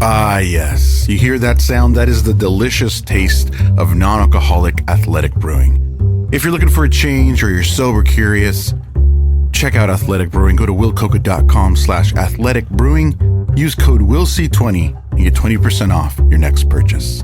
Ah, yes. You hear that sound? That is the delicious taste of non-alcoholic athletic brewing. If you're looking for a change or you're sober curious, check out Athletic Brewing. Go to willcoca.com/athletic brewing. Use code WILLC20 and get 20% off your next purchase.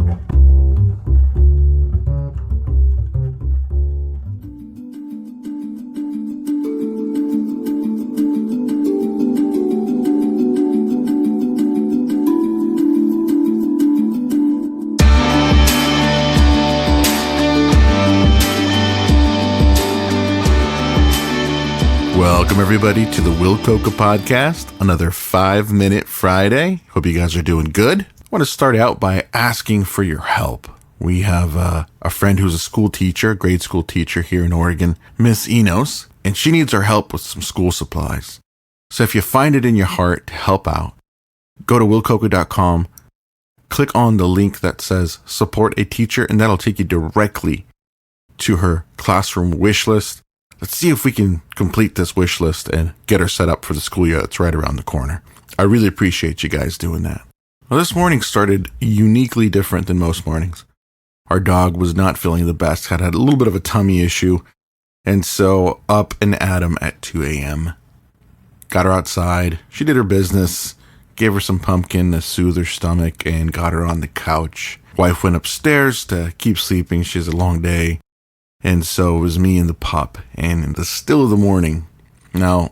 Welcome, everybody, to the Will Coca Podcast, another 5-Minute Friday. Hope you guys are doing good. I want to start out by asking for your help. We have a friend who's a school teacher, grade school teacher here in Oregon, Miss Enos, and she needs our help with some school supplies. So if you find it in your heart to help out, go to willcoca.com, click on the link that says support a teacher, and that'll take you directly to her classroom wish list. Let's see if we can complete this wish list and get her set up for the school year that's right around the corner. I really appreciate you guys doing that. Well, this morning started uniquely different than most mornings. Our dog was not feeling the best, had a little bit of a tummy issue, and so up and at him at 2 a.m. Got her outside. She did her business, gave her some pumpkin to soothe her stomach, and got her on the couch. Wife went upstairs to keep sleeping. She has a long day. And so it was me and the pup, and in the still of the morning. Now,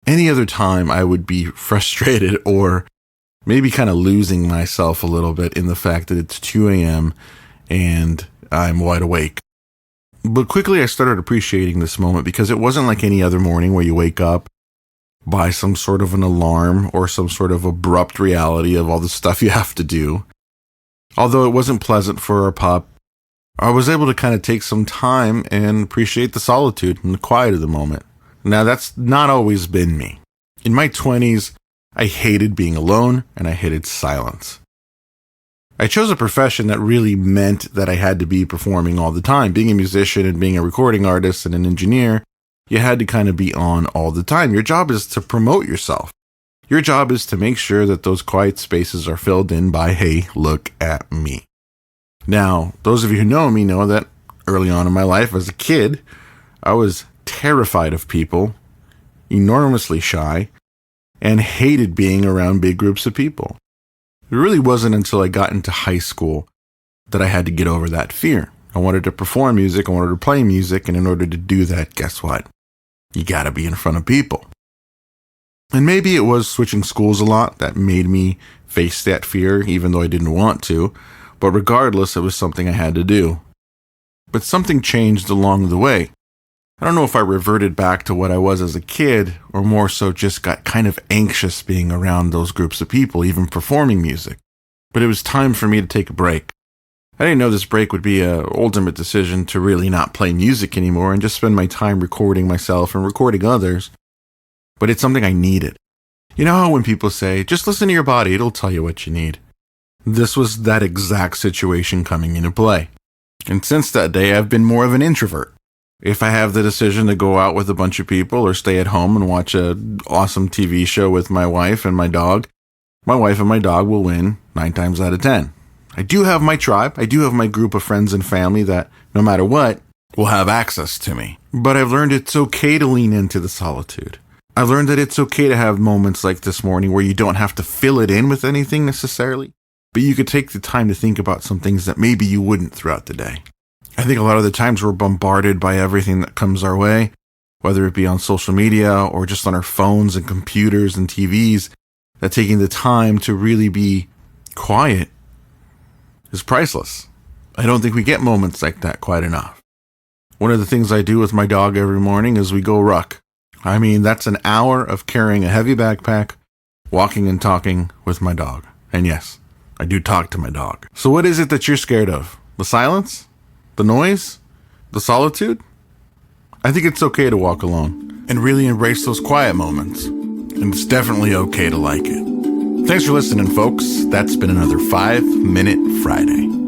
any other time I would be frustrated or maybe kind of losing myself a little bit in the fact that it's 2 a.m. and I'm wide awake. But quickly I started appreciating this moment because it wasn't like any other morning where you wake up by some sort of an alarm or some sort of abrupt reality of all the stuff you have to do. Although it wasn't pleasant for our pup, I was able to kind of take some time and appreciate the solitude and the quiet of the moment. Now, that's not always been me. In my 20s, I hated being alone and I hated silence. I chose a profession that really meant that I had to be performing all the time. Being a musician and being a recording artist and an engineer, you had to kind of be on all the time. Your job is to promote yourself. Your job is to make sure that those quiet spaces are filled in by, hey, look at me. Now, those of you who know me know that early on in my life as a kid, I was terrified of people, enormously shy, and hated being around big groups of people. It really wasn't until I got into high school that I had to get over that fear. I wanted to perform music, I wanted to play music, and in order to do that, guess what? You gotta be in front of people. And maybe it was switching schools a lot that made me face that fear, even though I didn't want to. But regardless, it was something I had to do. But something changed along the way. I don't know if I reverted back to what I was as a kid, or more so just got kind of anxious being around those groups of people, even performing music. But it was time for me to take a break. I didn't know this break would be an ultimate decision to really not play music anymore and just spend my time recording myself and recording others. But it's something I needed. You know how when people say, just listen to your body, it'll tell you what you need. This was that exact situation coming into play. And since that day, I've been more of an introvert. If I have the decision to go out with a bunch of people or stay at home and watch an awesome TV show with my wife and my dog, my wife and my dog will win 9 times out of 10. I do have my tribe. I do have my group of friends and family that, no matter what, will have access to me. But I've learned it's okay to lean into the solitude. I've learned that it's okay to have moments like this morning where you don't have to fill it in with anything necessarily. But you could take the time to think about some things that maybe you wouldn't throughout the day. I think a lot of the times we're bombarded by everything that comes our way, whether it be on social media or just on our phones and computers and TVs, that taking the time to really be quiet is priceless. I don't think we get moments like that quite enough. One of the things I do with my dog every morning is we go ruck. I mean, that's an hour of carrying a heavy backpack, walking and talking with my dog. And yes, I do talk to my dog. So what is it that you're scared of? The silence? The noise? The solitude? I think it's okay to walk alone and really embrace those quiet moments. And it's definitely okay to like it. Thanks for listening, folks. That's been another 5-Minute Friday.